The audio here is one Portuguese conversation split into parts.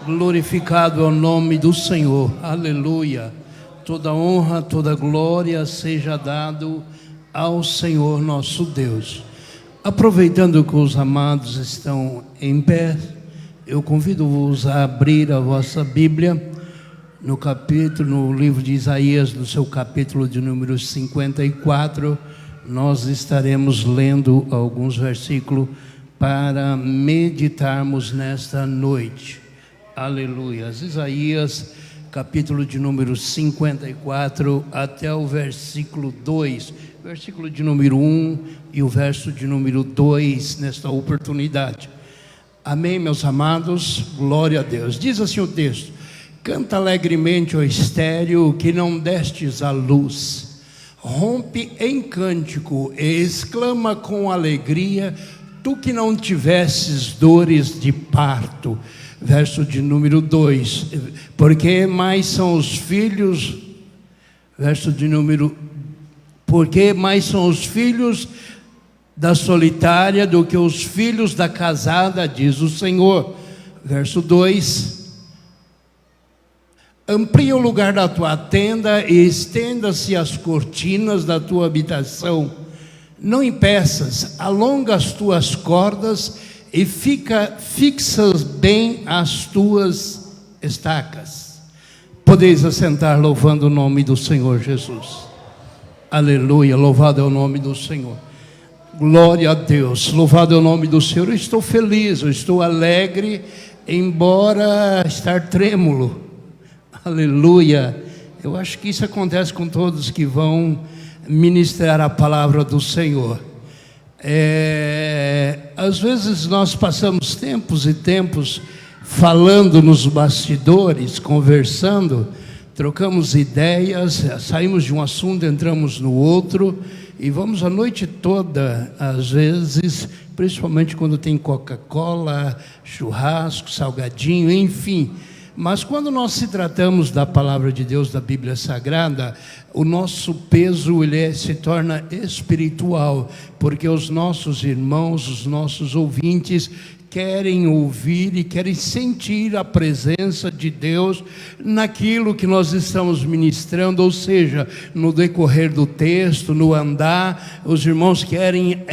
Glorificado é o nome do Senhor, aleluia. Toda honra, toda glória seja dado ao Senhor nosso Deus. Aproveitando que os amados estão em pé, eu convido-vos a abrir a vossa Bíblia no livro de Isaías, no seu capítulo de número 54. Nós estaremos lendo alguns versículos para meditarmos nesta noite. Aleluia. Isaías, capítulo de número 54, até o versículo 2, versículo de número 1 e o verso de número 2, nesta oportunidade. Amém, meus amados? Glória a Deus. Diz assim o texto: canta alegremente, ó estéril, que não destes à luz. Rompe em cântico e exclama com alegria, tu que não tivesses dores de parto. Verso de número 2, porque mais são os filhos, porque mais são os filhos da solitária do que os filhos da casada, diz o Senhor. Verso 2, amplia o lugar da tua tenda e estenda-se as cortinas da tua habitação. Não impeças, alonga as tuas cordas e fixas bem as tuas estacas. Podeis assentar louvando o nome do Senhor Jesus. Aleluia, louvado é o nome do Senhor. Glória a Deus, louvado é o nome do Senhor. Eu estou feliz, eu estou alegre, embora estar trêmulo. Aleluia. Eu acho que isso acontece com todos que vão ministrar a palavra do Senhor. Às vezes nós passamos tempos e tempos falando nos bastidores, conversando, trocamos ideias, saímos de um assunto, entramos no outro e vamos a noite toda, às vezes, principalmente quando tem Coca-Cola, churrasco, salgadinho, enfim. Mas quando nós se tratamos da palavra de Deus, da Bíblia Sagrada, o nosso peso se torna espiritual, porque os nossos irmãos, os nossos ouvintes querem ouvir e querem sentir a presença de Deus naquilo que nós estamos ministrando, ou seja, no decorrer do texto, no andar. Os irmãos querem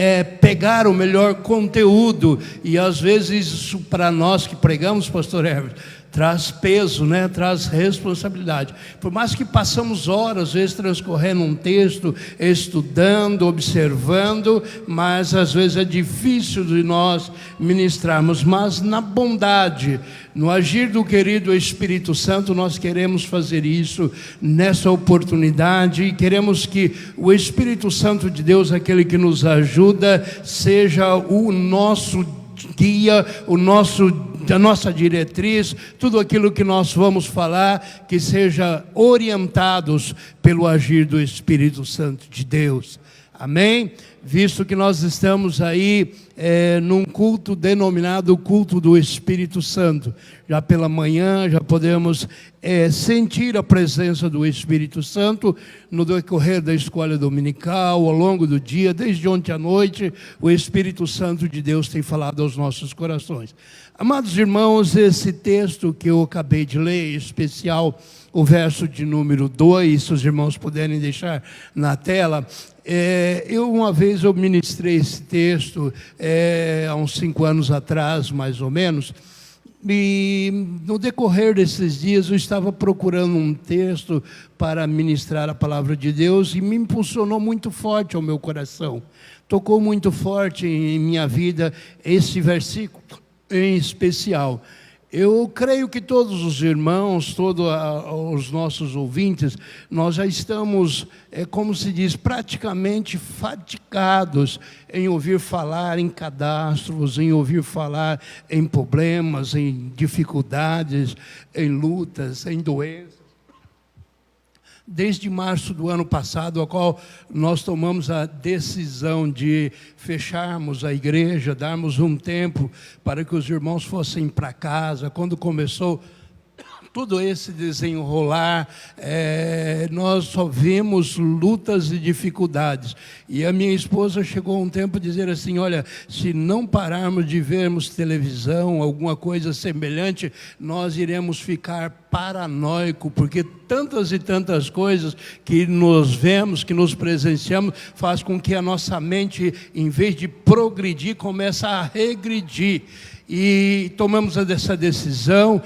pegar o melhor conteúdo, e às vezes isso para nós que pregamos, pastor Herbert, traz peso, né? Traz responsabilidade. Por mais que passamos horas, às vezes, transcorrendo um texto, estudando, observando, mas às vezes é difícil de nós ministrarmos. Mas na bondade, no agir do querido Espírito Santo, nós queremos fazer isso nessa oportunidade, e queremos que o Espírito Santo de Deus, aquele que nos ajuda, seja o nosso guia, a nossa diretriz, tudo aquilo que nós vamos falar, que seja orientados pelo agir do Espírito Santo de Deus. Amém? Visto que nós estamos aí num culto denominado culto do Espírito Santo. Já pela manhã já podemos sentir a presença do Espírito Santo no decorrer da escola dominical, ao longo do dia, desde ontem à noite, o Espírito Santo de Deus tem falado aos nossos corações. Amados irmãos, esse texto que eu acabei de ler, em especial o verso de número 2, se os irmãos puderem deixar na tela. Uma vez eu ministrei esse texto, há uns 5 anos atrás, mais ou menos, e no decorrer desses dias eu estava procurando um texto para ministrar a palavra de Deus, e me impulsionou muito forte ao meu coração, tocou muito forte em minha vida esse versículo em especial. Eu creio que todos os irmãos, todos os nossos ouvintes, nós já estamos, como se diz, praticamente fatigados em ouvir falar em cadastros, em ouvir falar em problemas, em dificuldades, em lutas, em doenças. Desde março do ano passado, a qual nós tomamos a decisão de fecharmos a igreja, darmos um tempo para que os irmãos fossem para casa. Quando começou todo esse desenrolar, nós só vemos lutas e dificuldades. E a minha esposa chegou a um tempo a dizer assim, olha, se não pararmos de vermos televisão, alguma coisa semelhante, nós iremos ficar paranoico, porque tantas e tantas coisas que nos vemos, que nos presenciamos, faz com que a nossa mente, em vez de progredir, comece a regredir. E tomamos essa decisão,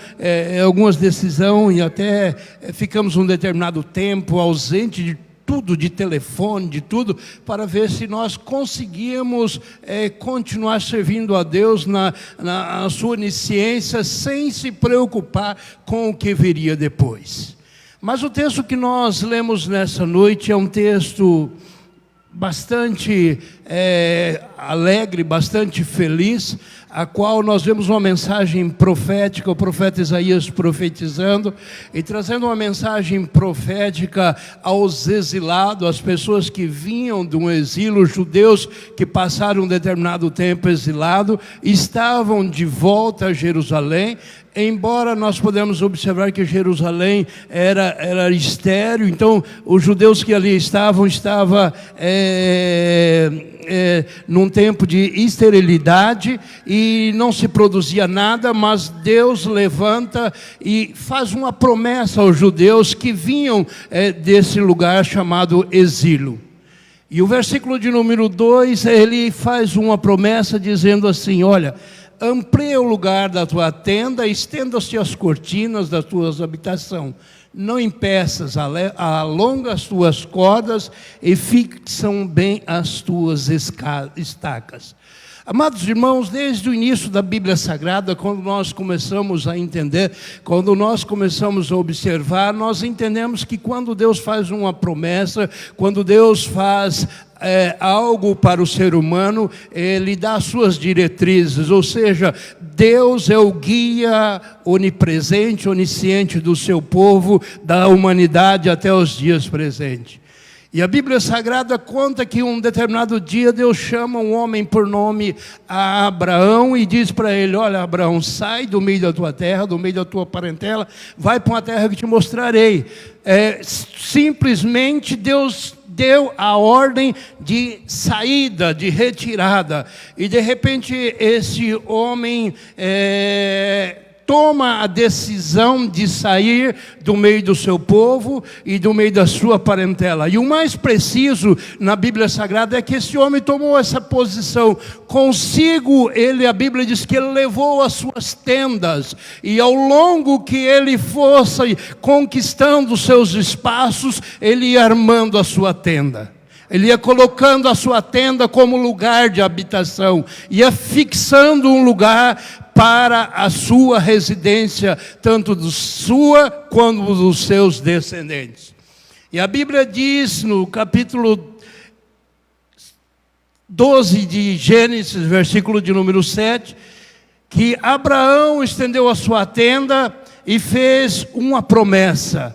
algumas decisões, e até ficamos um determinado tempo ausente de tudo, de telefone, de tudo, para ver se nós conseguíamos continuar servindo a Deus na sua onisciência, sem se preocupar com o que viria depois. Mas o texto que nós lemos nessa noite é um texto bastante alegre, bastante feliz, a qual nós vemos uma mensagem profética, o profeta Isaías profetizando e trazendo uma mensagem profética aos exilados, às pessoas que vinham de um exílio, os judeus que passaram um determinado tempo exilado, estavam de volta a Jerusalém. Embora nós podemos observar que Jerusalém era estéril, então os judeus que ali estavam num tempo de esterilidade e não se produzia nada, mas Deus levanta e faz uma promessa aos judeus que vinham desse lugar chamado exílio. E o versículo de número 2, ele faz uma promessa dizendo assim, olha, amplia o lugar da tua tenda, estenda-se as cortinas da tua habitação. Não impeças, alonga as tuas cordas e fixam bem as tuas estacas. Amados irmãos, desde o início da Bíblia Sagrada, quando nós começamos a entender, quando nós começamos a observar, nós entendemos que quando Deus faz uma promessa, quando Deus faz algo para o ser humano, Ele dá as suas diretrizes, ou seja, Deus é o guia onipresente, onisciente do seu povo, da humanidade até os dias presentes. E a Bíblia Sagrada conta que um determinado dia Deus chama um homem por nome a Abraão e diz para ele, olha Abraão, sai do meio da tua terra, do meio da tua parentela, vai para uma terra que te mostrarei. Simplesmente Deus deu a ordem de saída, de retirada. E de repente esse homem toma a decisão de sair do meio do seu povo e do meio da sua parentela. E o mais preciso na Bíblia Sagrada é que esse homem tomou essa posição. Consigo ele, a Bíblia diz que ele levou as suas tendas. E ao longo que ele fosse conquistando os seus espaços, ele ia armando a sua tenda. Ele ia colocando a sua tenda como lugar de habitação. Ia fixando um lugar para a sua residência, tanto do sua quanto dos seus descendentes. E a Bíblia diz no capítulo 12 de Gênesis, versículo de número 7, que Abraão estendeu a sua tenda e fez uma promessa.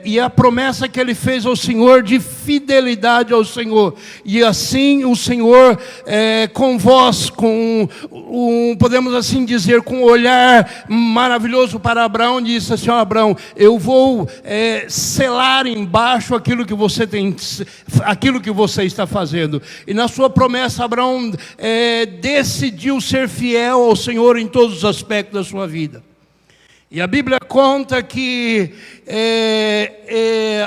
E a promessa que ele fez ao Senhor de fidelidade ao Senhor. E assim o Senhor, com vós, podemos assim dizer, com um olhar maravilhoso para Abraão, disse assim, Abraão, eu vou selar embaixo aquilo que você está fazendo. E na sua promessa, Abraão decidiu ser fiel ao Senhor em todos os aspectos da sua vida. E a Bíblia conta que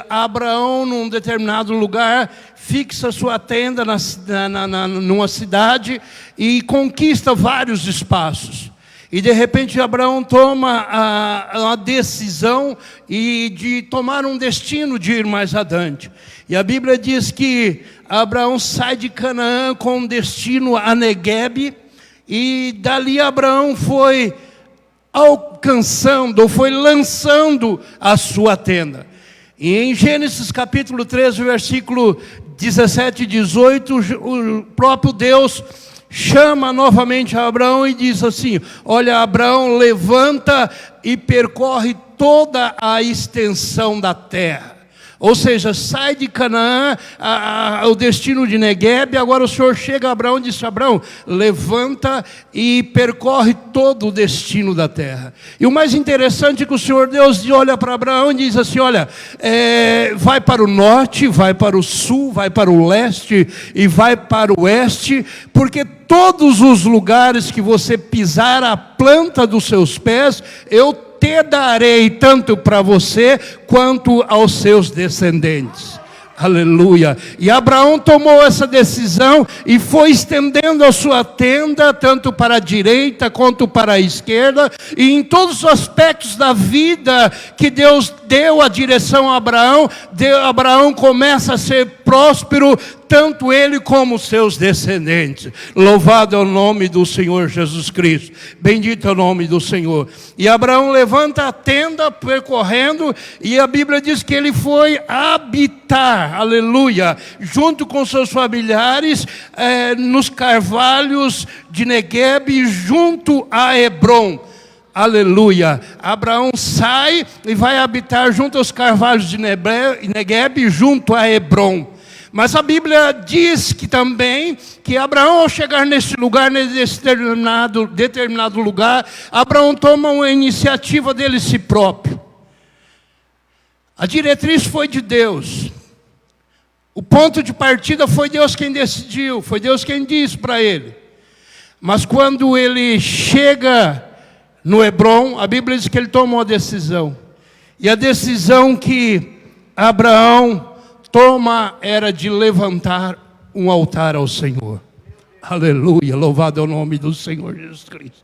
Abraão, num determinado lugar, fixa sua tenda numa cidade e conquista vários espaços. E de repente Abraão toma a decisão de tomar um destino de ir mais adiante. E a Bíblia diz que Abraão sai de Canaã com destino a Neguebe, e dali Abraão foi alcançando, ou foi lançando a sua tenda. E em Gênesis capítulo 13, versículo 17 e 18, o próprio Deus chama novamente a Abraão e diz assim, olha Abraão, levanta e percorre toda a extensão da terra. Ou seja, sai de Canaã, o destino de Neguebe. Agora o Senhor chega a Abraão e diz: Abraão, levanta e percorre todo o destino da terra. E o mais interessante é que o Senhor Deus olha para Abraão e diz assim: olha, vai para o norte, vai para o sul, vai para o leste e vai para o oeste, porque todos os lugares que você pisar a planta dos seus pés, eu te darei tanto para você quanto aos seus descendentes. Aleluia. E Abraão tomou essa decisão e foi estendendo a sua tenda, tanto para a direita quanto para a esquerda, e em todos os aspectos da vida que Deus deu a direção a Abraão, Abraão começa a ser próspero, tanto ele como seus descendentes. Louvado é o nome do Senhor Jesus Cristo. Bendito é o nome do Senhor. E Abraão levanta a tenda percorrendo, e a Bíblia diz que ele foi habitar, aleluia, junto com seus familiares, nos carvalhos de Neguebe, junto a Hebrom. Aleluia. Abraão sai e vai habitar junto aos carvalhos de Neguebe, junto a Hebrom. Mas a Bíblia diz que também, que Abraão, ao chegar nesse lugar, nesse determinado lugar, Abraão toma uma iniciativa dele si próprio. A diretriz foi de Deus. O ponto de partida foi Deus quem decidiu, foi Deus quem disse para ele. Mas quando ele chega no Hebrom, a Bíblia diz que ele toma uma decisão. E a decisão que Abraão toma era de levantar um altar ao Senhor. Aleluia, louvado é o nome do Senhor Jesus Cristo.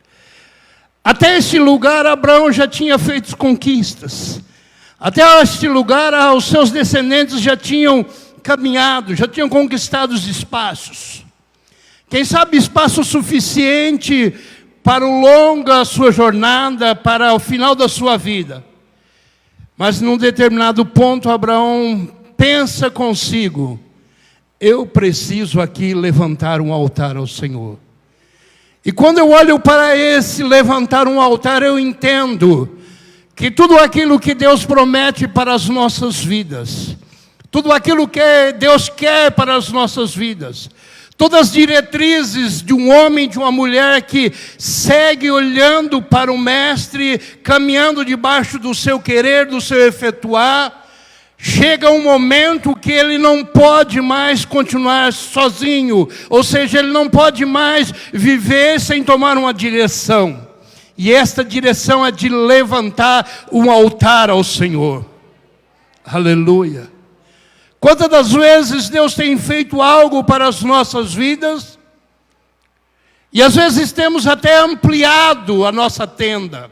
Até esse lugar Abraão já tinha feito conquistas. Até este lugar os seus descendentes já tinham caminhado, já tinham conquistado os espaços. Quem sabe espaço suficiente para o longa sua jornada, para o final da sua vida. Mas num determinado ponto Abraão pensa consigo: eu preciso aqui levantar um altar ao Senhor. E quando eu olho para esse levantar um altar, eu entendo que tudo aquilo que Deus promete para as nossas vidas, tudo aquilo que Deus quer para as nossas vidas, todas as diretrizes de um homem, de uma mulher que segue olhando para o Mestre, caminhando debaixo do seu querer, do seu efetuar, chega um momento que ele não pode mais continuar sozinho, ou seja, ele não pode mais viver sem tomar uma direção. E esta direção é de levantar um altar ao Senhor. Aleluia. Quantas das vezes Deus tem feito algo para as nossas vidas, e às vezes temos até ampliado a nossa tenda.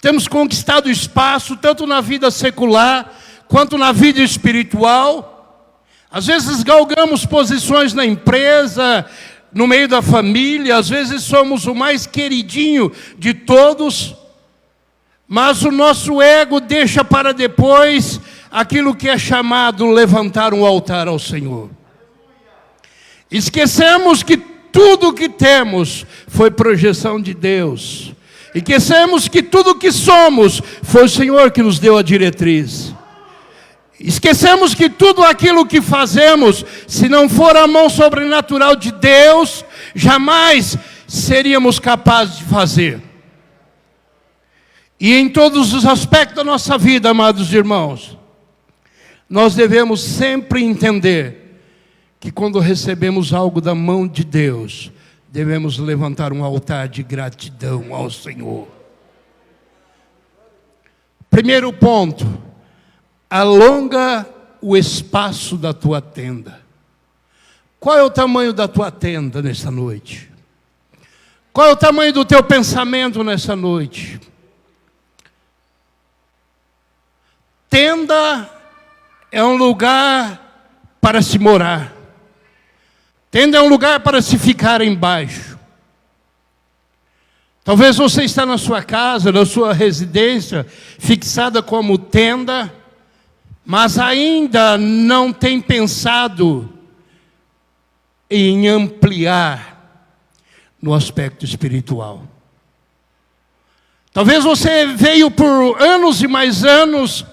Temos conquistado espaço, tanto na vida secular, quanto na vida espiritual. Às vezes galgamos posições na empresa, no meio da família, às vezes somos o mais queridinho de todos, mas o nosso ego deixa para depois aquilo que é chamado levantar um altar ao Senhor. Esquecemos que tudo que temos foi projeção de Deus. Esquecemos que tudo que somos foi o Senhor que nos deu a diretriz. Esquecemos que tudo aquilo que fazemos, se não for a mão sobrenatural de Deus, jamais seríamos capazes de fazer. E em todos os aspectos da nossa vida, amados irmãos, nós devemos sempre entender que quando recebemos algo da mão de Deus, devemos levantar um altar de gratidão ao Senhor. Primeiro ponto: alonga o espaço da tua tenda. Qual é o tamanho da tua tenda nessa noite? Qual é o tamanho do teu pensamento nessa noite? Tenda é um lugar para se morar. Tenda é um lugar para se ficar embaixo. Talvez você está na sua casa, na sua residência, fixada como tenda, mas ainda não tem pensado em ampliar no aspecto espiritual. Talvez você veio por anos e mais anos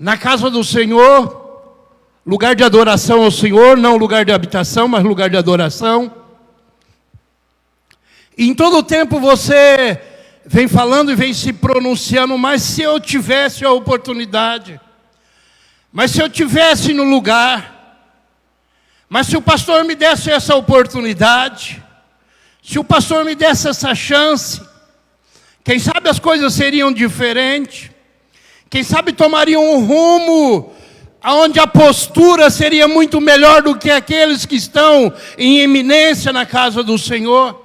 Na casa do Senhor, lugar de adoração ao Senhor, não lugar de habitação, mas lugar de adoração. E em todo o tempo você vem falando e vem se pronunciando, mas se eu tivesse a oportunidade, mas se eu tivesse no lugar, mas se o pastor me desse essa oportunidade, se o pastor me desse essa chance, quem sabe as coisas seriam diferentes, quem sabe tomariam um rumo onde a postura seria muito melhor do que aqueles que estão em eminência na casa do Senhor.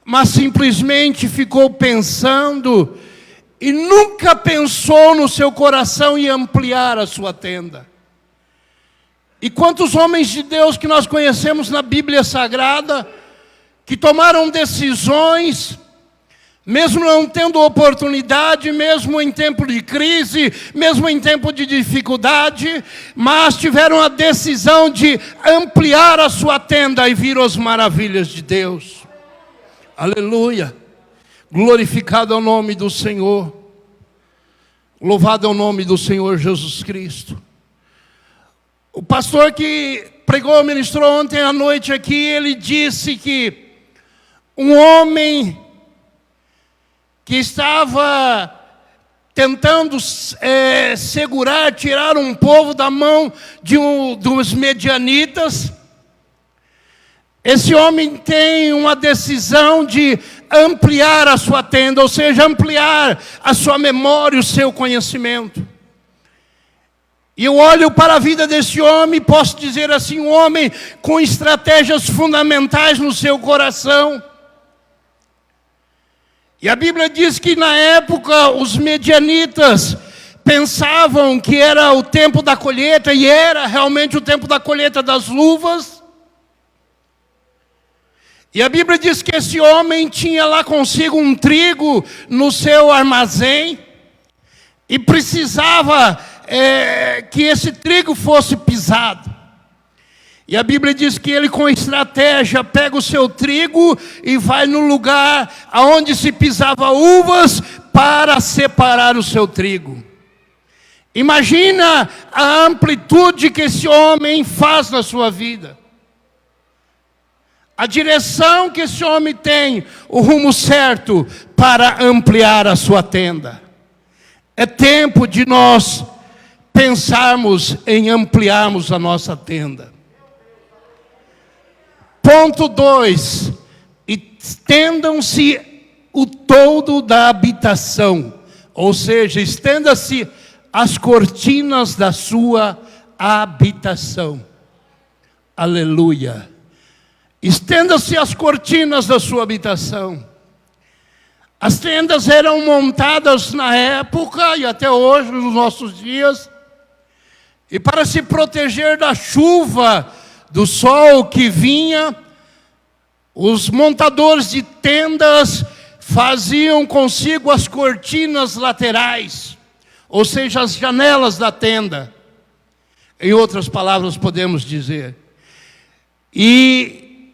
Mas simplesmente ficou pensando e nunca pensou no seu coração em ampliar a sua tenda. E quantos homens de Deus que nós conhecemos na Bíblia Sagrada, que tomaram decisões, mesmo não tendo oportunidade, mesmo em tempo de crise, mesmo em tempo de dificuldade, mas tiveram a decisão de ampliar a sua tenda e viram as maravilhas de Deus. Aleluia, glorificado é o nome do Senhor, louvado é o nome do Senhor Jesus Cristo. O pastor que pregou, ministrou ontem à noite aqui, ele disse que um homem que estava tentando segurar, tirar um povo da mão dos medianitas, esse homem tem uma decisão de ampliar a sua tenda, ou seja, ampliar a sua memória, o seu conhecimento. E eu olho para a vida desse homem, posso dizer assim, um homem com estratégias fundamentais no seu coração. E a Bíblia diz que na época os medianitas pensavam que era o tempo da colheita, e era realmente o tempo da colheita das uvas. E a Bíblia diz que esse homem tinha lá consigo um trigo no seu armazém, e precisava que esse trigo fosse pisado. E a Bíblia diz que ele, com estratégia, pega o seu trigo e vai no lugar onde se pisava uvas para separar o seu trigo. Imagina a amplitude que esse homem faz na sua vida. A direção que esse homem tem, o rumo certo para ampliar a sua tenda. É tempo de nós pensarmos em ampliarmos a nossa tenda. Ponto 2. Estendam-se o todo da habitação. Ou seja, estenda-se as cortinas da sua habitação. Aleluia. Estenda-se as cortinas da sua habitação. As tendas eram montadas na época e até hoje, nos nossos dias, e para se proteger da chuva, do sol que vinha, os montadores de tendas faziam consigo as cortinas laterais, ou seja, as janelas da tenda. Em outras palavras, podemos dizer. E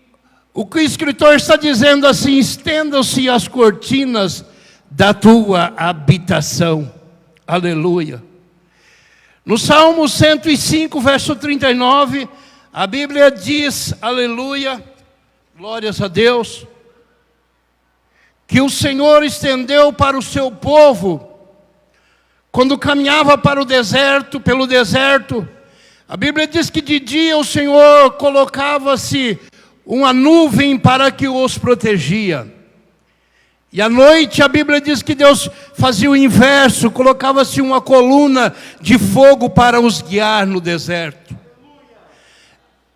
o que o escritor está dizendo assim: estendam-se as cortinas da tua habitação. Aleluia. No Salmo 105, verso 39, a Bíblia diz, aleluia, glórias a Deus, que o Senhor estendeu para o seu povo, quando caminhava para o deserto, pelo deserto. A Bíblia diz que de dia o Senhor colocava-se uma nuvem para que os protegia. E à noite a Bíblia diz que Deus fazia o inverso, colocava-se uma coluna de fogo para os guiar no deserto.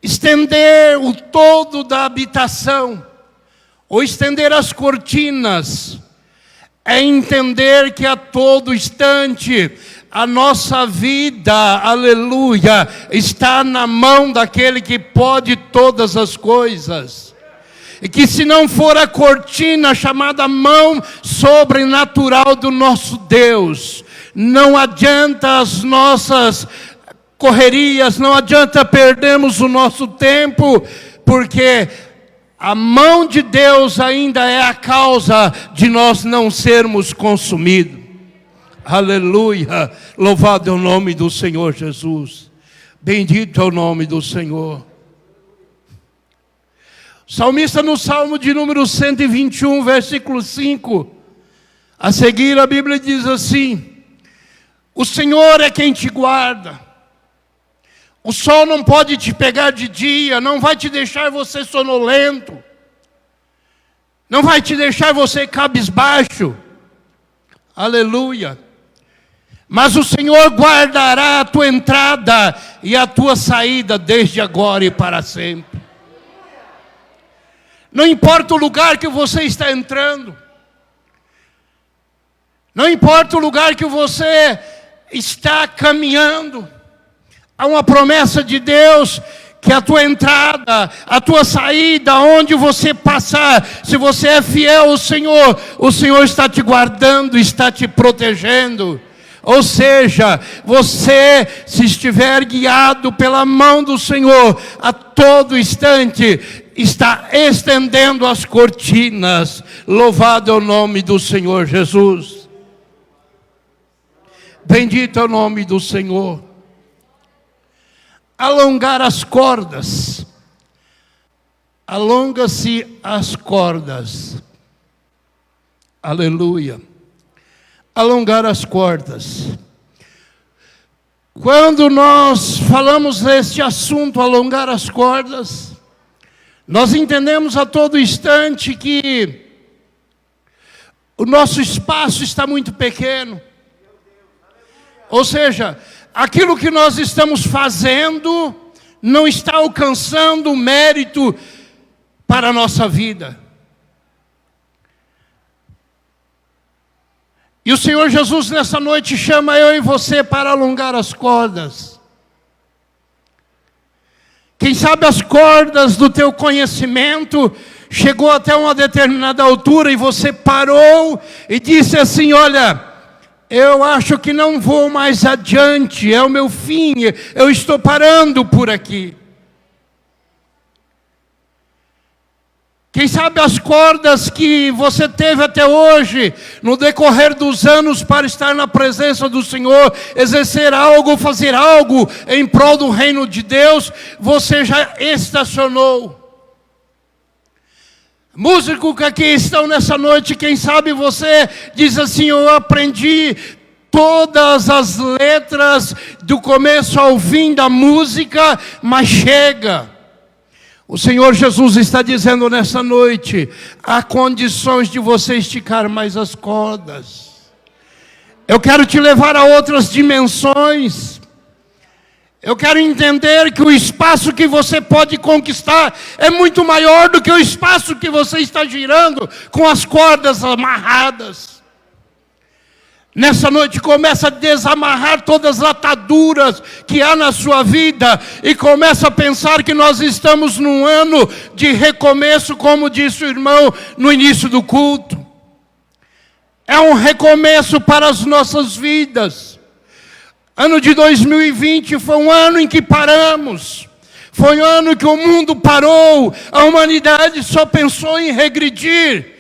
Estender o todo da habitação, ou estender as cortinas, é entender que a todo instante a nossa vida, aleluia, está na mão daquele que pode todas as coisas. E que se não for a cortina chamada mão sobrenatural do nosso Deus, não adianta as nossas correrias, não adianta perdermos o nosso tempo, porque a mão de Deus ainda é a causa de nós não sermos consumidos. Aleluia. Louvado é o nome do Senhor Jesus. Bendito é o nome do Senhor. O salmista no Salmo de número 121, versículo 5. A seguir a Bíblia diz assim: o Senhor é quem te guarda. O sol não pode te pegar de dia, não vai te deixar você sonolento, não vai te deixar você cabisbaixo. Aleluia. Mas o Senhor guardará a tua entrada e a tua saída desde agora e para sempre. Não importa o lugar que você está entrando, não importa o lugar que você está caminhando, há uma promessa de Deus que a tua entrada, a tua saída, onde você passar, se você é fiel ao Senhor, o Senhor está te guardando, está te protegendo. Ou seja, você, se estiver guiado pela mão do Senhor, a todo instante, está estendendo as cortinas. Louvado é o nome do Senhor Jesus. Bendito é o nome do Senhor. Alongar as cordas. Alonga-se as cordas. Aleluia. Alongar as cordas. Quando nós falamos deste assunto, alongar as cordas, nós entendemos a todo instante que o nosso espaço está muito pequeno. Ou seja, aquilo que nós estamos fazendo não está alcançando mérito para a nossa vida. E o Senhor Jesus nessa noite chama eu e você para alongar as cordas. Quem sabe as cordas do teu conhecimento chegou até uma determinada altura e você parou e disse assim: olha, eu acho que não vou mais adiante, é o meu fim, eu estou parando por aqui. Quem sabe as cordas que você teve até hoje, no decorrer dos anos, para estar na presença do Senhor, exercer algo, fazer algo em prol do reino de Deus, você já estacionou. Músicos que aqui estão nessa noite, quem sabe você diz assim: eu aprendi todas as letras do começo ao fim da música, mas chega. O Senhor Jesus está dizendo nessa noite: há condições de você esticar mais as cordas. Eu quero te levar a outras dimensões. Eu quero entender que o espaço que você pode conquistar é muito maior do que o espaço que você está girando com as cordas amarradas. Nessa noite começa a desamarrar todas as ataduras que há na sua vida e começa a pensar que nós estamos num ano de recomeço, como disse o irmão no início do culto. É um recomeço para as nossas vidas. Ano de 2020 foi um ano em que paramos. Foi um ano que o mundo parou. A humanidade só pensou em regredir.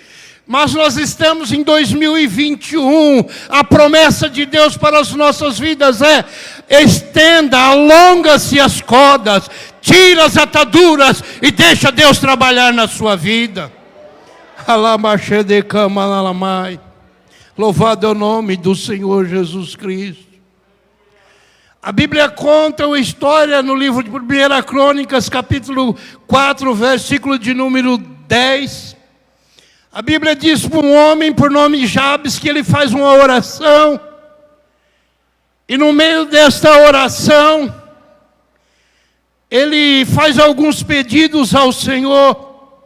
Mas nós estamos em 2021. A promessa de Deus para as nossas vidas é: estenda, alonga-se as cordas, tira as ataduras e deixa Deus trabalhar na sua vida. Louvado é o nome do Senhor Jesus Cristo. A Bíblia conta uma história no livro de 1 Crônicas, capítulo 4, versículo de número 10. A Bíblia diz para um homem por nome Jabes que ele faz uma oração. E no meio desta oração, ele faz alguns pedidos ao Senhor.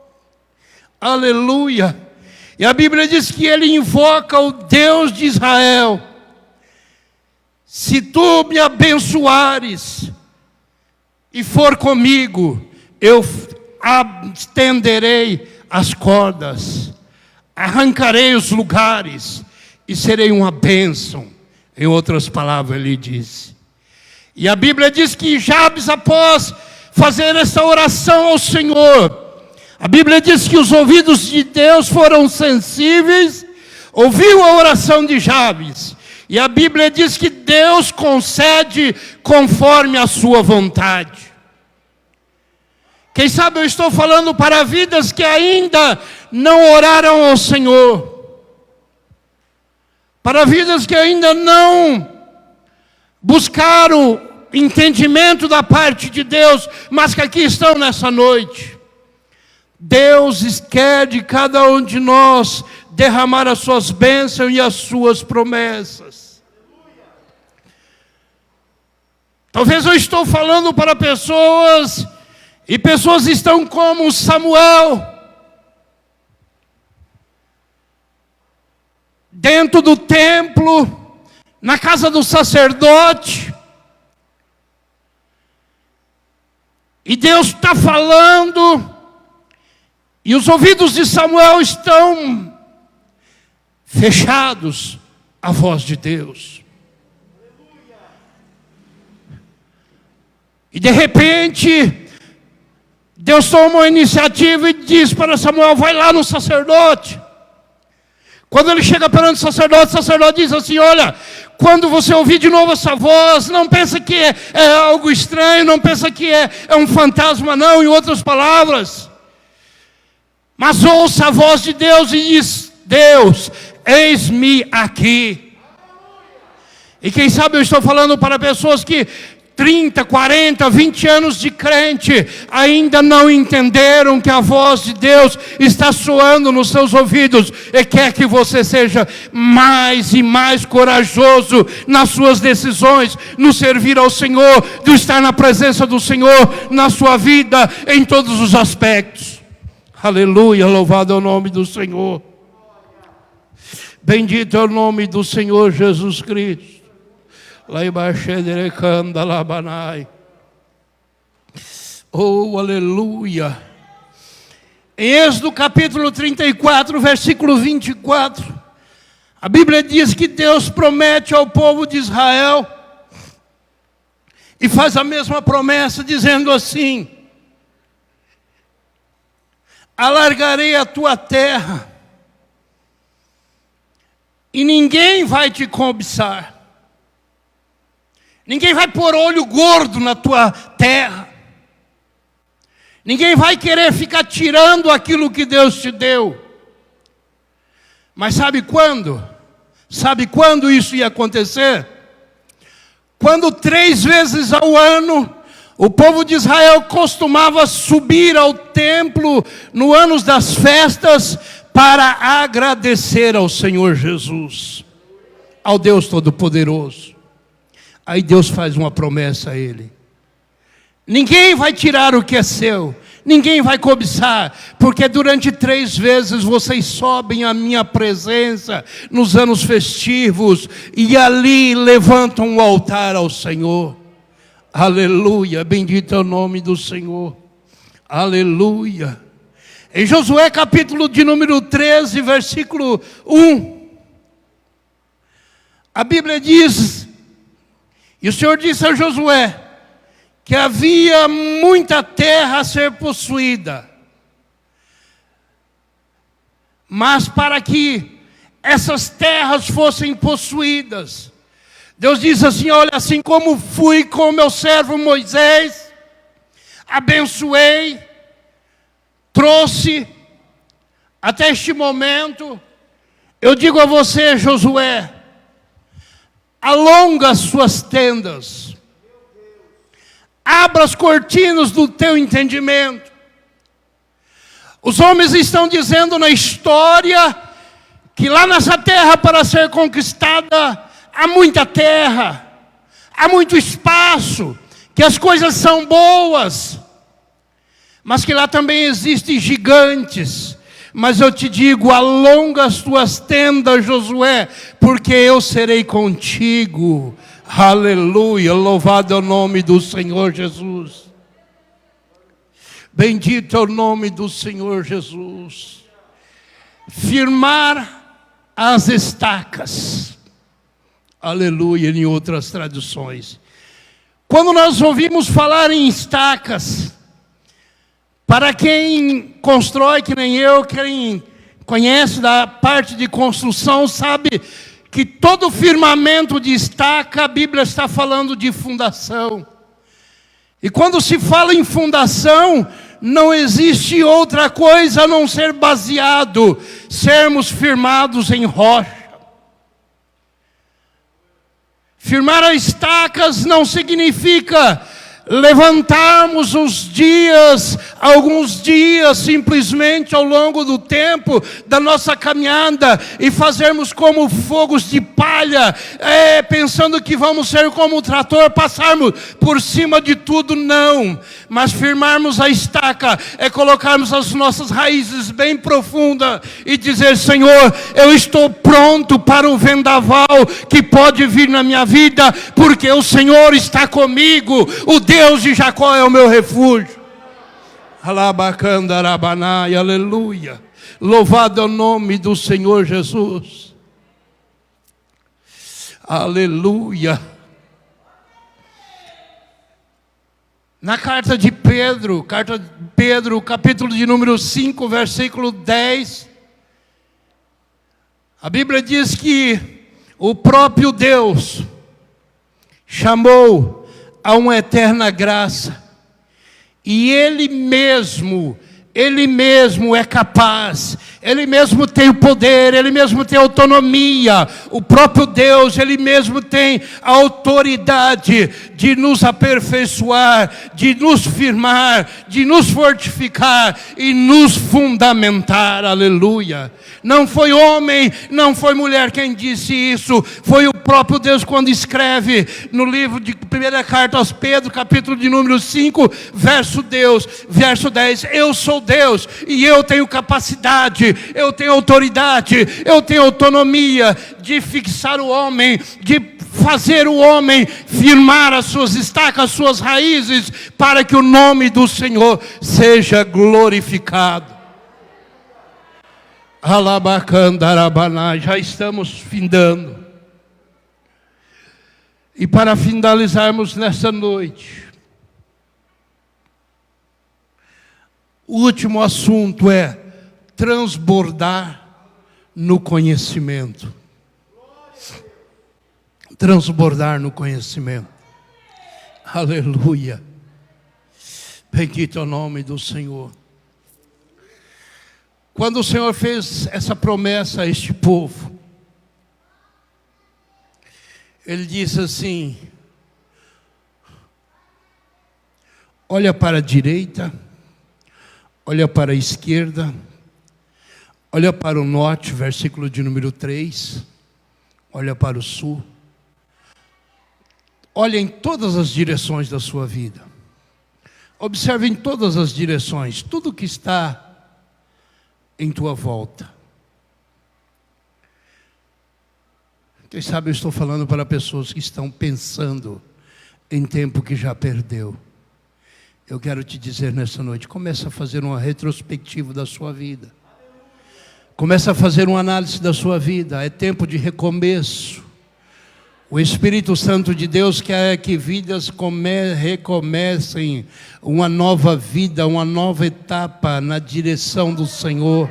Aleluia. E a Bíblia diz que ele invoca o Deus de Israel. Se tu me abençoares e for comigo, eu estenderei as cordas, arrancarei os lugares e serei uma bênção. Em outras palavras, ele disse. E a Bíblia diz que Jabes, após fazer essa oração ao Senhor, a Bíblia diz que os ouvidos de Deus foram sensíveis, ouviu a oração de Jabes. E a Bíblia diz que Deus concede conforme a sua vontade. Quem sabe eu estou falando para vidas que ainda não oraram ao Senhor. Para vidas que ainda não buscaram entendimento da parte de Deus, mas que aqui estão nessa noite. Deus quer de cada um de nós derramar as suas bênçãos e as suas promessas. Talvez eu estou falando para pessoas, e pessoas estão como Samuel, dentro do templo, na casa do sacerdote, e Deus está falando, e os ouvidos de Samuel estão fechados à voz de Deus. E de repente, Deus toma uma iniciativa e diz para Samuel: vai lá no sacerdote. Quando ele chega perante o sacerdote diz assim: olha, quando você ouvir de novo essa voz, não pensa que é algo estranho, não pensa que é um fantasma, não, em outras palavras. Mas ouça a voz de Deus e diz: Deus, eis-me aqui. E quem sabe eu estou falando para pessoas que 30, 40, 20 anos de crente ainda não entenderam que a voz de Deus está soando nos seus ouvidos e quer que você seja mais e mais corajoso nas suas decisões, no servir ao Senhor, de estar na presença do Senhor, na sua vida, em todos os aspectos. Aleluia, louvado é o nome do Senhor. Bendito é o nome do Senhor Jesus Cristo. Oh, aleluia. Em Êxodo capítulo 34, versículo 24, a Bíblia diz que Deus promete ao povo de Israel, e faz a mesma promessa, dizendo assim: alargarei a tua terra, e ninguém vai te cobiçar. Ninguém vai pôr olho gordo na tua terra. Ninguém vai querer ficar tirando aquilo que Deus te deu. Mas sabe quando? Sabe quando isso ia acontecer? Quando 3 vezes ao ano o povo de Israel costumava subir ao templo no ano das festas para agradecer ao Senhor Jesus, ao Deus Todo-Poderoso. Aí Deus faz uma promessa a ele: ninguém vai tirar o que é seu, ninguém vai cobiçar, porque durante 3 vezes vocês sobem à minha presença nos anos festivos, e ali levantam um altar ao Senhor. Aleluia, bendito é o nome do Senhor. Aleluia. Em Josué capítulo de número 13, versículo 1, a Bíblia diz: e o Senhor disse a Josué que havia muita terra a ser possuída, mas para que essas terras fossem possuídas, Deus diz assim: olha, assim como fui com meu servo Moisés, abençoei, trouxe até este momento, eu digo a você, Josué, alonga as suas tendas, abra as cortinas do teu entendimento. Os homens estão dizendo na história que lá nessa terra, para ser conquistada, há muita terra, há muito espaço, que as coisas são boas, mas que lá também existem gigantes. Mas eu te digo: alonga as tuas tendas, Josué, porque eu serei contigo. Aleluia, louvado é o nome do Senhor Jesus. Bendito é o nome do Senhor Jesus. Firmar as estacas. Aleluia, em outras traduções. Quando nós ouvimos falar em estacas, para quem constrói, que nem eu, quem conhece da parte de construção, sabe que todo firmamento de estaca, a Bíblia está falando de fundação. E quando se fala em fundação, não existe outra coisa a não ser baseado, sermos firmados em rocha. Firmar as estacas não significa levantarmos alguns dias simplesmente ao longo do tempo da nossa caminhada e fazermos como fogos de palha, pensando que vamos ser como um trator, passarmos por cima de tudo, não. Mas firmarmos a estaca é colocarmos as nossas raízes bem profundas e dizer: Senhor, eu estou pronto para o vendaval que pode vir na minha vida, porque o Senhor está comigo, o Deus de Jacó é o meu refúgio. Alabacandarabanai, aleluia. Louvado é o nome do Senhor Jesus. Aleluia. Na carta de Pedro, capítulo de número 5, versículo 10, a Bíblia diz que o próprio Deus chamou a uma eterna graça, e Ele mesmo é capaz, Ele mesmo tem o poder, Ele mesmo tem autonomia, o próprio Deus, Ele mesmo tem a autoridade de nos aperfeiçoar, de nos firmar, de nos fortificar e nos fundamentar, aleluia. Não foi homem, não foi mulher quem disse isso, foi o próprio Deus quando escreve no livro de 1 carta aos Pedro, capítulo de número 5, verso 10, eu sou Deus e eu tenho capacidade, eu tenho autoridade, eu tenho autonomia de fixar o homem, de fazer o homem firmar as suas estacas, as suas raízes, para que o nome do Senhor seja glorificado. Alabacandarabaná, já estamos findando. E para finalizarmos nessa noite, o último assunto é transbordar no conhecimento. Transbordar no conhecimento. Aleluia. Bendito é o nome do Senhor. Quando o Senhor fez essa promessa a este povo, Ele disse assim: olha para a direita, olha para a esquerda, olha para o norte, versículo de número 3, olha para o sul, olha em todas as direções da sua vida, observe em todas as direções, tudo que está em tua volta. Quem sabe eu estou falando para pessoas que estão pensando em tempo que já perdeu. Eu quero te dizer nessa noite, começa a fazer uma retrospectiva da sua vida. Começa a fazer uma análise da sua vida. É tempo de recomeço. O Espírito Santo de Deus quer que vidas recomecem uma nova vida, uma nova etapa na direção do Senhor.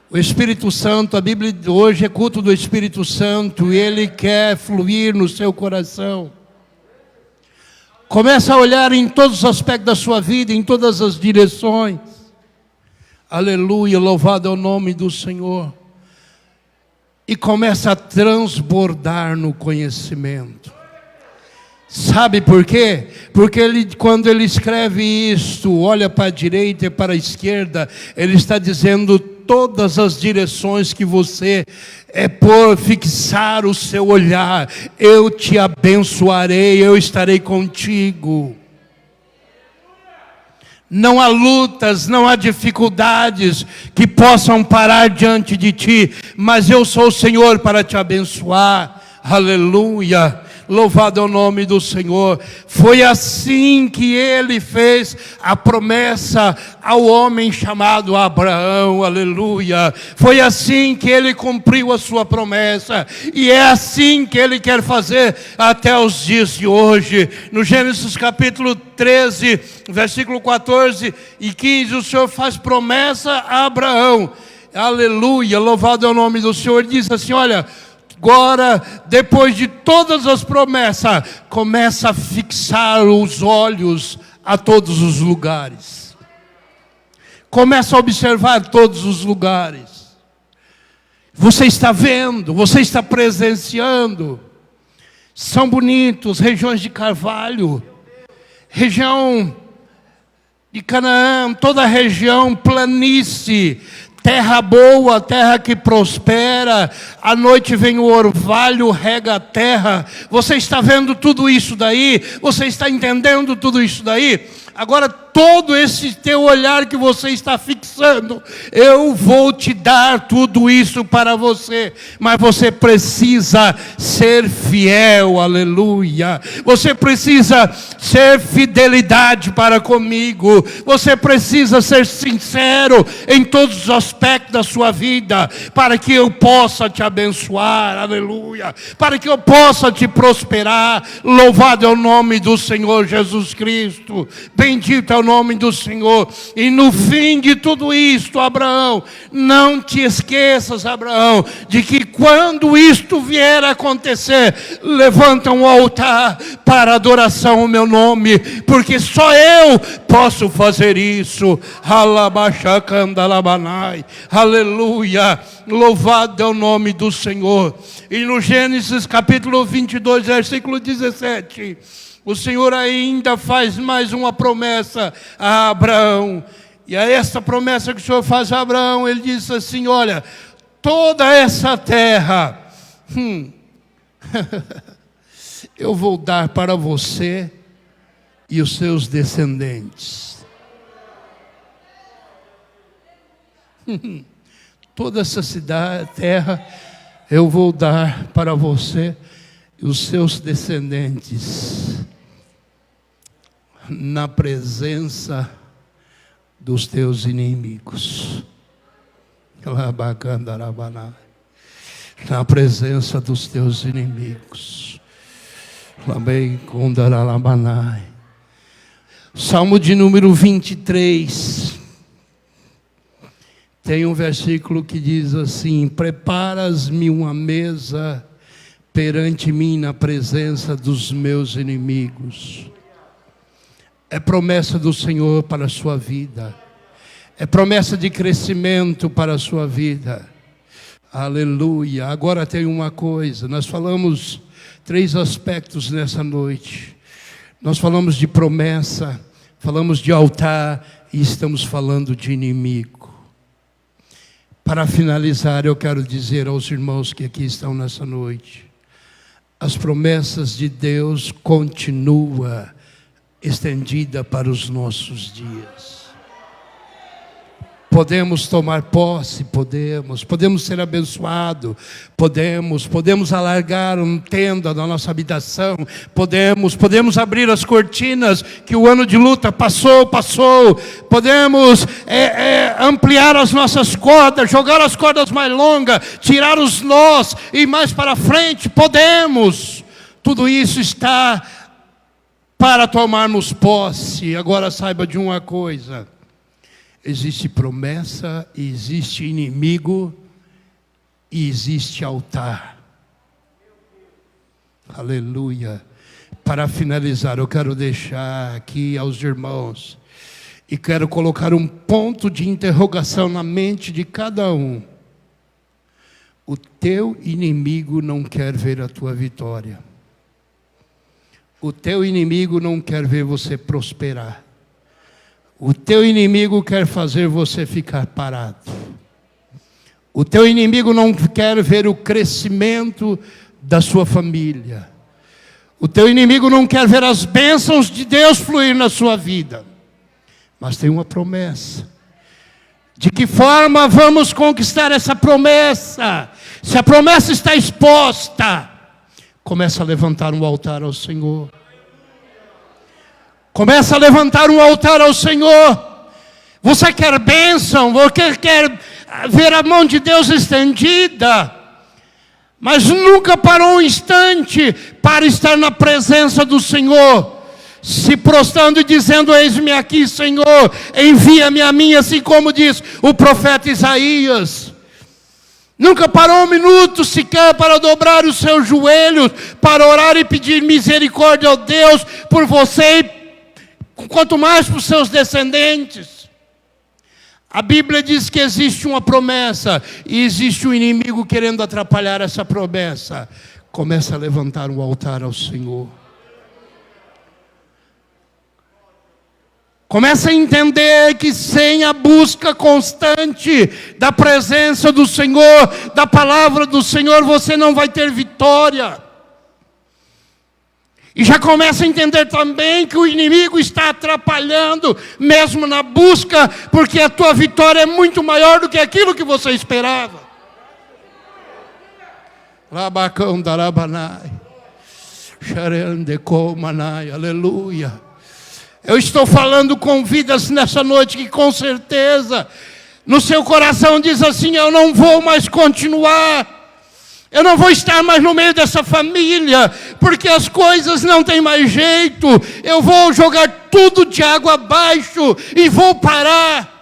O Espírito Santo, a Bíblia hoje é culto do Espírito Santo, e Ele quer fluir no seu coração. Começa a olhar em todos os aspectos da sua vida, em todas as direções. Aleluia, louvado é o nome do Senhor. E começa a transbordar no conhecimento. Sabe por quê? Porque quando ele escreve isto, olha para a direita e para a esquerda, ele está dizendo todas as direções que você por fixar o seu olhar, eu te abençoarei, eu estarei contigo. Não há lutas, não há dificuldades que possam parar diante de ti, mas eu sou o Senhor para te abençoar. Aleluia. Louvado é o nome do Senhor. Foi assim que Ele fez a promessa ao homem chamado Abraão, aleluia. Foi assim que Ele cumpriu a sua promessa, e é assim que Ele quer fazer até os dias de hoje. No Gênesis capítulo 13, versículo 14 e 15, o Senhor faz promessa a Abraão, aleluia, louvado é o nome do Senhor. Ele diz assim: olha, Agora, depois de todas as promessas, começa a fixar os olhos a todos os lugares. Começa a observar todos os lugares. Você está vendo, você está presenciando. São bonitos, regiões de Carvalho, região de Canaã, toda a região, planície, terra boa, terra que prospera, à noite vem o orvalho, rega a terra. Você está vendo tudo isso daí? Você está entendendo tudo isso daí? Agora, todo esse teu olhar que você está fixando, eu vou te dar tudo isso para você, mas você precisa ser fiel, aleluia. Você precisa ser fidelidade para comigo. Você precisa ser sincero em todos os aspectos da sua vida, para que eu possa te abençoar, aleluia. Para que eu possa te prosperar. Louvado é o nome do Senhor Jesus Cristo. Bendito é o nome do Senhor. E no fim de tudo isto, Abraão, não te esqueças, Abraão, de que quando isto vier a acontecer, levanta um altar para adoração ao meu nome, porque só eu posso fazer isso. Aleluia. Louvado é o nome do Senhor. E no Gênesis capítulo 22, versículo 17, o Senhor ainda faz mais uma promessa a Abraão. E a essa promessa que o Senhor faz a Abraão, ele diz assim: olha, toda essa terra, eu vou dar para você e os seus descendentes. Toda essa cidade, terra, eu vou dar para você e os seus descendentes, na presença dos teus inimigos. Na presença dos teus inimigos. Salmo de número 23. Tem um versículo que diz assim: preparas-me uma mesa perante mim na presença dos meus inimigos. É promessa do Senhor para a sua vida. É promessa de crescimento para a sua vida. Aleluia. Agora tem uma coisa. Nós falamos 3 aspectos nessa noite. Nós falamos de promessa, falamos de altar e estamos falando de inimigo. Para finalizar, eu quero dizer aos irmãos que aqui estão nessa noite: as promessas de Deus continuam estendida para os nossos dias. Podemos tomar posse, podemos ser abençoados, podemos alargar uma tenda na nossa habitação, podemos abrir as cortinas que o ano de luta passou, podemos ampliar as nossas cordas, jogar as cordas mais longas, tirar os nós e mais para frente, podemos. Tudo isso está para tomarmos posse. Agora saiba de uma coisa: existe promessa, existe inimigo e existe altar. Aleluia. Para finalizar, eu quero deixar aqui aos irmãos e quero colocar um ponto de interrogação na mente de cada um. O teu inimigo não quer ver a tua vitória. O teu inimigo não quer ver você prosperar. O teu inimigo quer fazer você ficar parado. O teu inimigo não quer ver o crescimento da sua família. O teu inimigo não quer ver as bênçãos de Deus fluir na sua vida. Mas tem uma promessa. De que forma vamos conquistar essa promessa? Se a promessa está exposta, começa a levantar um altar ao Senhor. Começa a levantar um altar ao Senhor. Você quer bênção, você quer ver a mão de Deus estendida, mas nunca parou um instante para estar na presença do Senhor, se prostrando e dizendo: eis-me aqui, Senhor, envia-me a mim, assim como diz o profeta Isaías. Nunca parou um minuto sequer para dobrar os seus joelhos, para orar e pedir misericórdia ao Deus por você, quanto mais para os seus descendentes. A Bíblia diz que existe uma promessa e existe um inimigo querendo atrapalhar essa promessa. Começa a levantar um altar ao Senhor. Começa a entender que sem a busca constante da presença do Senhor, da palavra do Senhor, você não vai ter vitória. E já começa a entender também que o inimigo está atrapalhando, mesmo na busca, porque a tua vitória é muito maior do que aquilo que você esperava. Labacão darabanai, xarendecomanai, aleluia. Eu estou falando com vidas nessa noite que com certeza no seu coração diz assim: eu não vou mais continuar. Eu não vou estar mais no meio dessa família, porque as coisas não têm mais jeito. Eu vou jogar tudo de água abaixo e vou parar.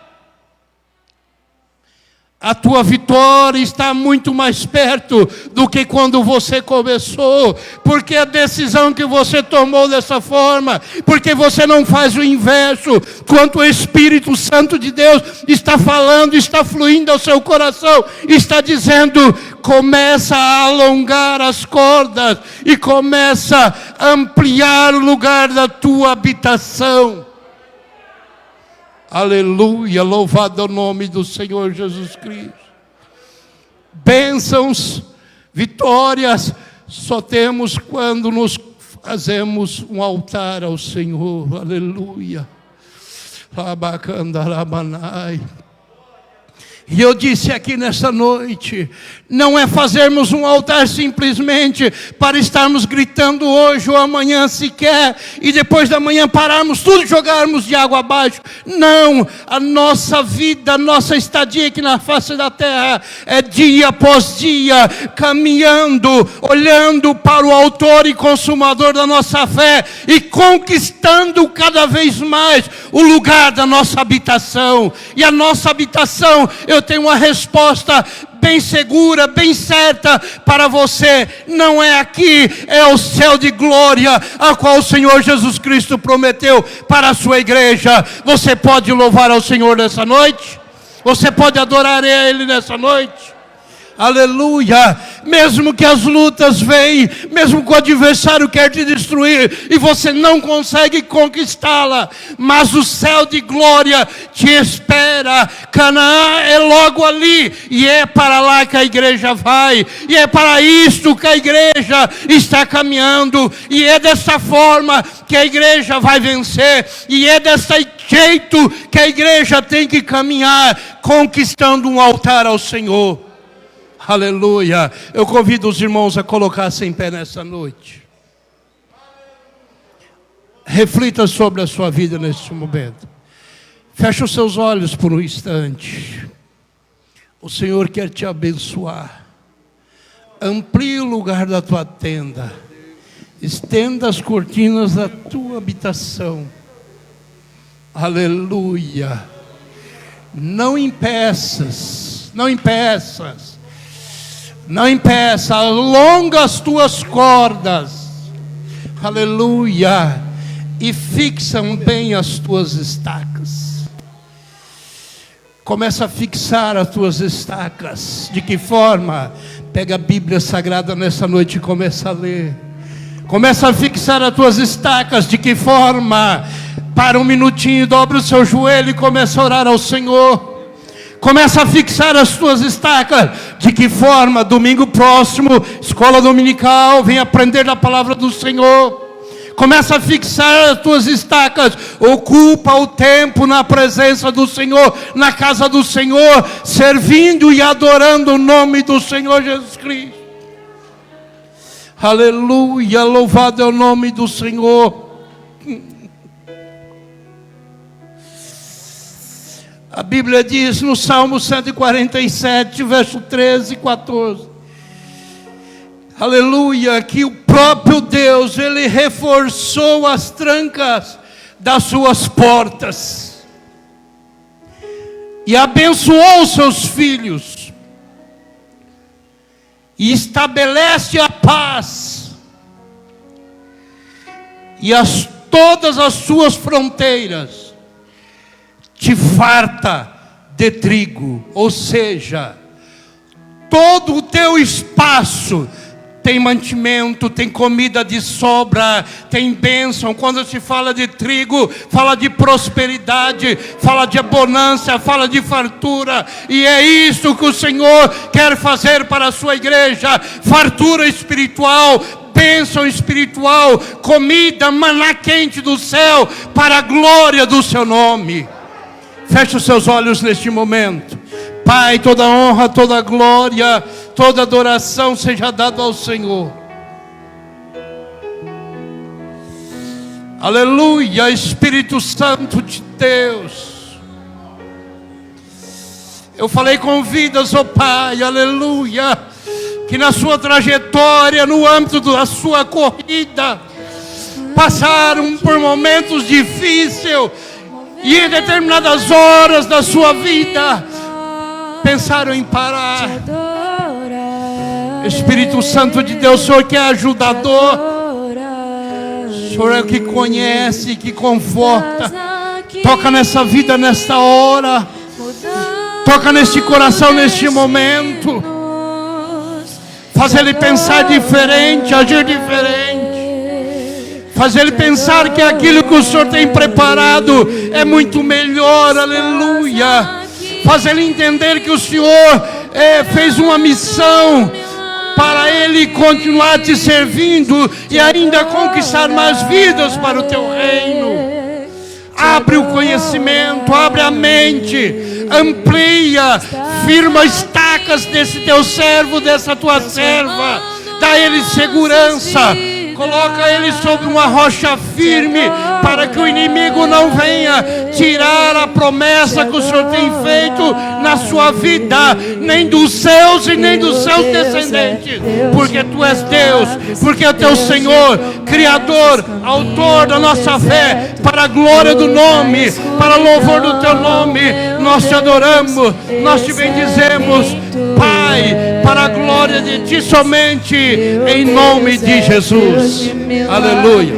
A tua vitória está muito mais perto do que quando você começou, porque a decisão que você tomou dessa forma, porque você não faz o inverso, quanto o Espírito Santo de Deus está falando, está fluindo ao seu coração, está dizendo: começa a alongar as cordas e começa a ampliar o lugar da tua habitação. Aleluia, louvado é o nome do Senhor Jesus Cristo. Bênçãos, vitórias, só temos quando nos fazemos um altar ao Senhor. Aleluia. Labacandarabanai. E eu disse aqui nessa noite, não é fazermos um altar simplesmente para estarmos gritando hoje ou amanhã sequer, e depois da manhã pararmos tudo e jogarmos de água abaixo. Não, a nossa vida, a nossa estadia aqui na face da terra é dia após dia, caminhando, olhando para o autor e consumador da nossa fé e conquistando cada vez mais o lugar da nossa habitação. E a nossa habitação, eu tenho uma resposta bem segura, bem certa para você. Não é aqui, é o céu de glória, a qual o Senhor Jesus Cristo prometeu para a sua igreja. Você pode louvar ao Senhor nessa noite? Você pode adorar a Ele nessa noite? Aleluia. Mesmo que as lutas venham, mesmo que o adversário quer te destruir e você não consegue conquistá-la, mas o céu de glória te espera. Canaã é logo ali, e é para lá que a igreja vai, e é para isto que a igreja está caminhando, e é dessa forma que a igreja vai vencer, e é desse jeito que a igreja tem que caminhar, conquistando um altar ao Senhor. Aleluia. Eu convido os irmãos a colocar-se em pé nessa noite. Reflita sobre a sua vida neste momento. Feche os seus olhos por um instante. O Senhor quer te abençoar. Amplie o lugar da tua tenda. Estenda as cortinas da tua habitação. Aleluia. Não impeças. Não impeças. Não impeça, alonga as tuas cordas, aleluia, e fixam bem as tuas estacas. Começa a fixar as tuas estacas. De que forma? Pega a Bíblia Sagrada nessa noite e começa a ler. Começa a fixar as tuas estacas. De que forma? Para um minutinho, dobre o seu joelho e começa a orar ao Senhor. Começa a fixar as tuas estacas. De que forma? Domingo próximo, escola dominical, vem aprender da palavra do Senhor. Começa a fixar as tuas estacas. Ocupa o tempo na presença do Senhor, na casa do Senhor, servindo e adorando o nome do Senhor Jesus Cristo. Aleluia, louvado é o nome do Senhor. A Bíblia diz no Salmo 147, verso 13 e 14. Aleluia, que o próprio Deus, Ele reforçou as trancas das suas portas. E abençoou os seus filhos. e estabelece a paz, e todas as suas fronteiras te farta de trigo, ou seja, todo o teu espaço tem mantimento, tem comida de sobra, tem bênção. Quando se fala de trigo, fala de prosperidade, fala de abundância, fala de fartura. E é isso que o Senhor quer fazer para a sua igreja: fartura espiritual, bênção espiritual, comida, maná quente do céu, para a glória do seu nome. Feche os seus olhos neste momento. Pai, toda honra, toda glória, toda adoração seja dada ao Senhor. Aleluia, Espírito Santo de Deus. Eu falei com vidas, ó Pai, aleluia, que na sua trajetória, no âmbito da sua corrida, passaram por momentos difíceis, e em determinadas horas da sua vida pensaram em parar. Espírito Santo de Deus, o Senhor que é ajudador, o Senhor é o que conhece, que conforta. Toca nessa vida, nesta hora. Toca neste coração, neste momento. Faz ele pensar diferente, agir diferente. Faz ele pensar que aquilo que o Senhor tem preparado é muito melhor, aleluia. Faz ele entender que o Senhor fez uma missão para ele continuar te servindo e ainda conquistar mais vidas para o teu reino. Abre o conhecimento, abre a mente, amplia, firma estacas desse teu servo, dessa tua serva, dá ele segurança. Coloca ele sobre uma rocha firme, para que o inimigo não venha tirar a promessa que o Senhor tem feito na sua vida, nem dos seus e nem dos seus descendentes, porque Tu és Deus, porque é Teu Senhor, Criador, Autor da nossa fé, para a glória do nome, para louvor do Teu nome. Nós Te adoramos, nós Te bendizemos, Pai, para a glória de Ti somente, em nome de Jesus. Aleluia.